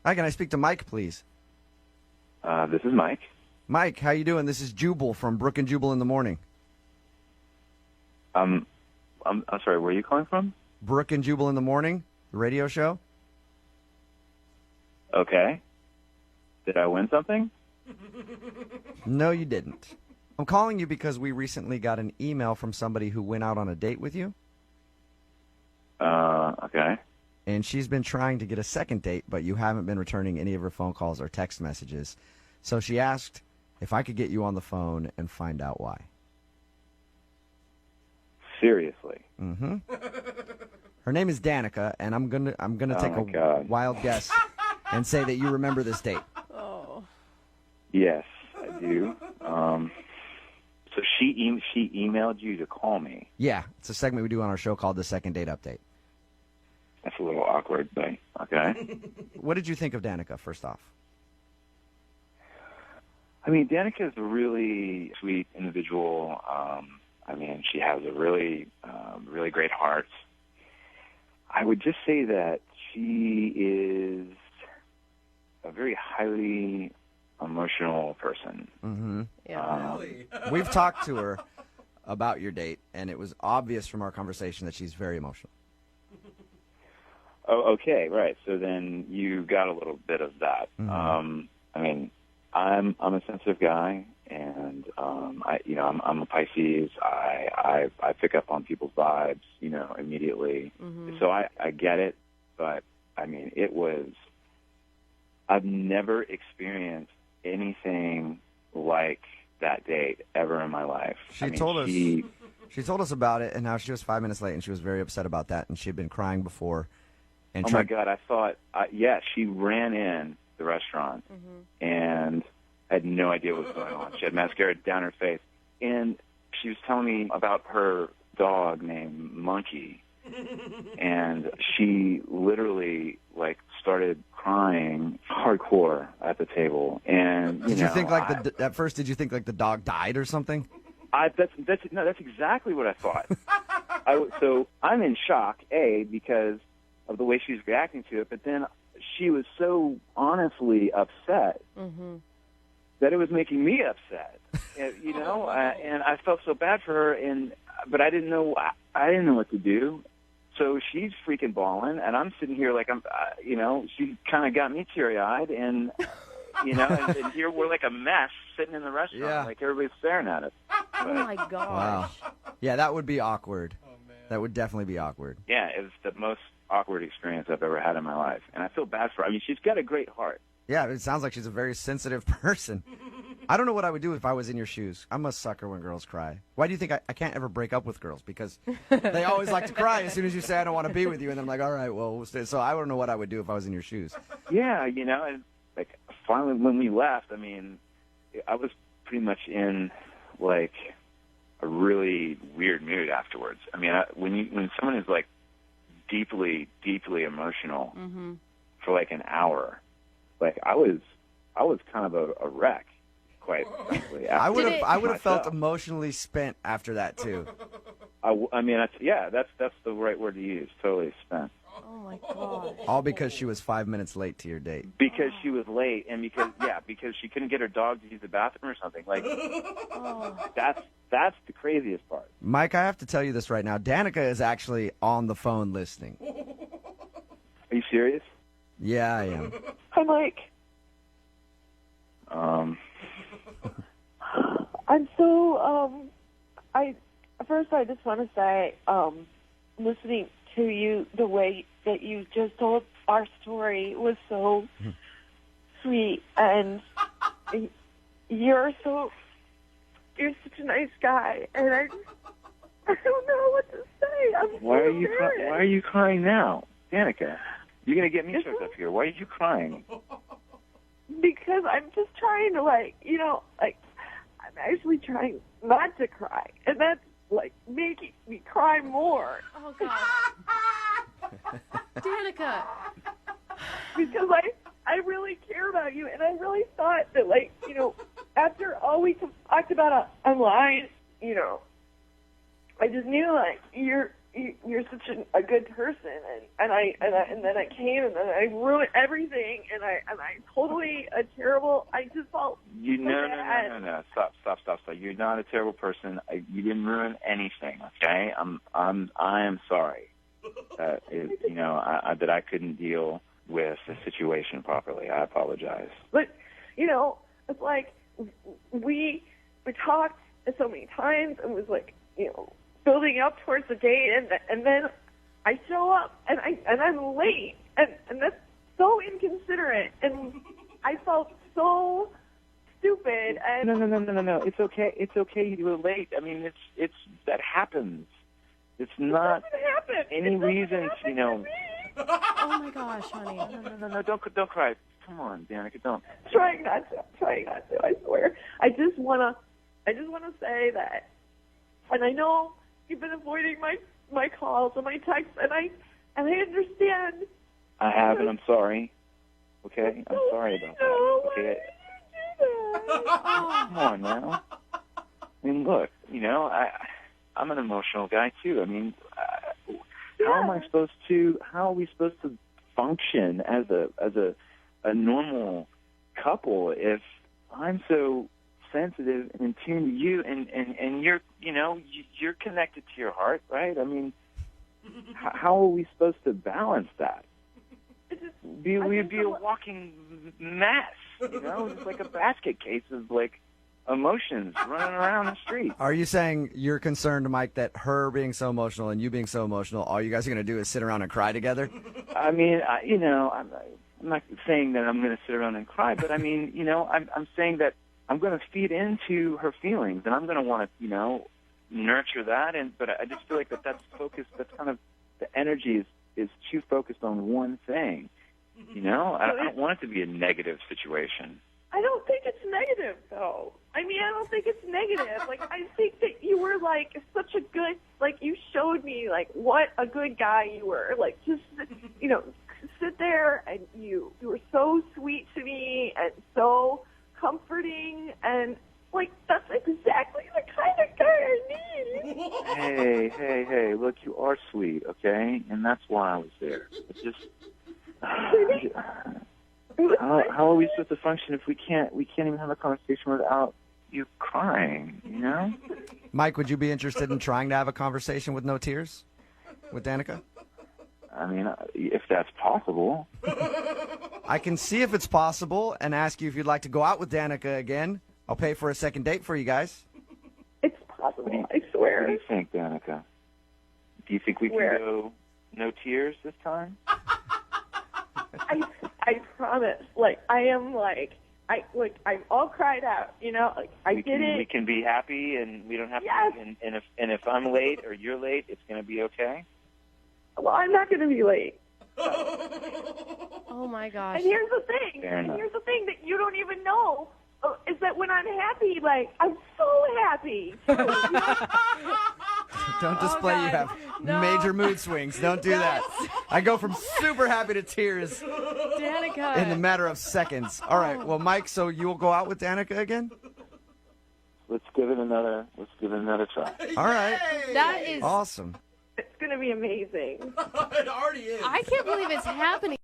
Hi, can I speak to Mike, please? This is Mike. Mike, how you doing? This is Jubal from Brook and Jubal in the Morning. I'm sorry, where are you calling from? Brook and Jubal in the Morning, the radio show. Okay. Did I win something? No, you didn't. I'm calling you because we recently got an email from somebody who went out on a date with you. Okay. And she's been trying to get a second date, but you haven't been returning any of her phone calls or text messages. So she asked if I could get you on the phone and find out why. Seriously? Mm-hmm. Her name is Danica, and I'm gonna take a wild guess and say that you remember this date. Oh. Yes, I do. So she emailed you to call me. Yeah, it's a segment we do on our show called The Second Date Update. That's a little awkward, but okay. What did you think of Danica, first off? I mean, Danica is a really sweet individual. I mean, she has a really great heart. I would just say that she is a very highly emotional person. Mm-hmm. Yeah. We've talked to her about your date, and it was obvious from our conversation that she's very emotional. Oh, okay, right. So then you got a little bit of that. Mm-hmm. I mean, I'm a sensitive guy, and I'm a Pisces. I pick up on people's vibes, immediately. Mm-hmm. So I get it, but I mean, I've never experienced anything like that date ever in my life. She told us about it, and how she was 5 minutes late, and she was very upset about that, and she had been crying before. And my God, I thought, she ran in the restaurant and had no idea what was going on. She had mascara down her face, and she was telling me about her dog named Monkey, and she literally started crying hardcore at the table. And did you think at first? Did you think the dog died or something? That's exactly what I thought. So I'm in shock, because of the way she's reacting to it, but then she was so honestly upset that it was making me upset, and I felt so bad for her, but I didn't know what to do. So she's freaking bawling, and I'm sitting here she kind of got me teary-eyed, and and here we're like a mess sitting in the restaurant, like everybody's staring at us. Oh my gosh. Wow. Yeah, that would be awkward. Oh, man. That would definitely be awkward. Yeah, it was the most awkward experience I've ever had in my life, and I feel bad for her. I mean, she's got a great heart. Yeah, it sounds like she's a very sensitive person. I don't know what I would do if I was in your shoes. I'm a sucker when girls cry. Why do you think I can't ever break up with girls? Because they always like to cry as soon as you say I don't want to be with you, and then I'm like, all right, well, we'll stay. So I don't know what I would do if I was in your shoes. Yeah, and finally when we left, I mean, I was pretty much in a really weird mood afterwards. I mean, when someone is deeply, deeply emotional for an hour, I was kind of a wreck, quite frankly. I would have felt emotionally spent after that too. I mean, that's the right word to use. Totally spent. Oh my God. All because she was 5 minutes late to your date. Because she was late, and because she couldn't get her dog to use the bathroom or something. That's the craziest part. Mike, I have to tell you this right now. Danica is actually on the phone listening. Are you serious? Yeah, I am. Hi, Mike. I'm so, first I just want to say, listening to you, the way that you just told our story was so sweet, and you're such a nice guy, and I don't know what to say. Why are you crying now, Danica? You're gonna get me choked up here. Why are you crying? Because I'm just trying to, I'm actually trying not to cry, and that's making me cry more. Oh God. Danica. Because I really care about you, and I really thought that, after all we talked about online, I just knew, you're such a good person, and then I came and then I ruined everything, and I totally a terrible. I just felt No. Stop. You're not a terrible person. You didn't ruin anything. Okay, I am sorry that that I couldn't deal with the situation properly. I apologize. But it's like we talked so many times and was like building up towards the date, and then I show up and I'm late, and that's so inconsiderate, and I felt so stupid. And No. It's okay. It's okay. You were late. I mean, it's that happens. It's not any reason to Oh my gosh, honey. No. Don't cry. Come on, Danica. Don't. Trying not to. I swear. I just wanna say that, and I know you've been avoiding my calls and my texts, and I understand. I have, and I'm sorry. Okay, I'm sorry about that. Okay. Come on now. I mean, look. I'm an emotional guy too. I mean, how are we supposed to function as a normal couple if I'm so sensitive and in tune to you, and you're connected to your heart, right? I mean, how are we supposed to balance that? We'd be a walking mess, It's like a basket case of emotions running around the street. Are you saying you're concerned, Mike, that her being so emotional and you being so emotional, all you guys are going to do is sit around and cry together? I mean, I'm not saying that I'm going to sit around and cry, but I mean, I'm saying that I'm going to feed into her feelings, and I'm going to want to, nurture that. But I just feel like that's focused. That's kind of the energy is too focused on one thing. I don't want it to be a negative situation. I don't think it's negative, though. I mean, I don't think it's negative. I think that you were, such a good, you showed me, what a good guy you were. Just, sit there, and you were so sweet to me and so comforting, and, that's exactly the kind of guy I need. Hey, look, you are sweet, okay? And that's why I was there. It's just... How are we supposed to function if we can't even have a conversation without you crying, Mike, would you be interested in trying to have a conversation with no tears with Danica? I mean, if that's possible. I can see if it's possible and ask you if you'd like to go out with Danica again. I'll pay for a second date for you guys. It's possible, I swear. What do you think, Danica? Do you think we can go no tears this time? I promise. I'm all cried out. I did it. We can be happy, and we don't have to. And if I'm late or you're late, it's going to be okay. Well, I'm not going to be late. Oh my gosh. And here's the thing. That you don't even know is that when I'm happy, I'm so happy. Don't display you have major mood swings. Don't do that. I go from super happy to tears Danica. in a matter of seconds. All right. Well, Mike, so you will go out with Danica again? Let's give it another try. All right. That is awesome. It's going to be amazing. It already is. I can't believe it's happening.